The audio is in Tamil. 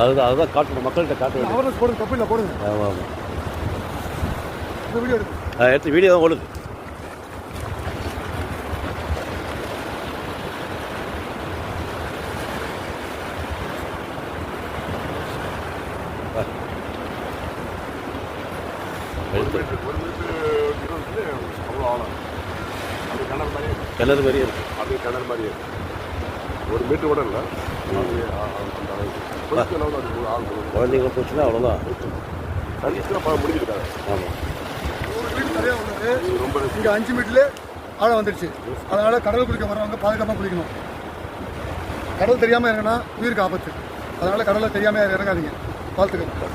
அதுதான் காட்டணும், மக்கள்கிட்ட காட்டணும். அவேர்னஸ் போடுங்க, தப்பு இல்லை, போடுங்க. ஆமாம் ஆமாம், இந்த வீடியோ எடுத்து எடுத்து வீடியோ தான் ஓடுது. கிணறு மாதிரியே இருக்கு. அப்படியே கிணறு மாதிரியே இருக்கு. 1 மீட்டர் கூட இல்லை. குழந்தைங்க போச்சுன்னா அவ்வளோதான். முடிஞ்சிருக்காங்க. ஆமாம், 100 மீட்டர் நிறையா உள்ளது. ரொம்ப இங்கே 5 மீட்டர்லேயே ஆழம் வந்துடுச்சு. அதனால் கடல் குளிக்க வரவங்க பாதுகாப்பாக குளிக்கணும். கடல் தெரியாமல் இறங்கினா உயிருக்கு ஆபத்து. அதனால் கடலில் தெரியாமல் இறங்காதீங்க. வாழ்த்துக்கள்.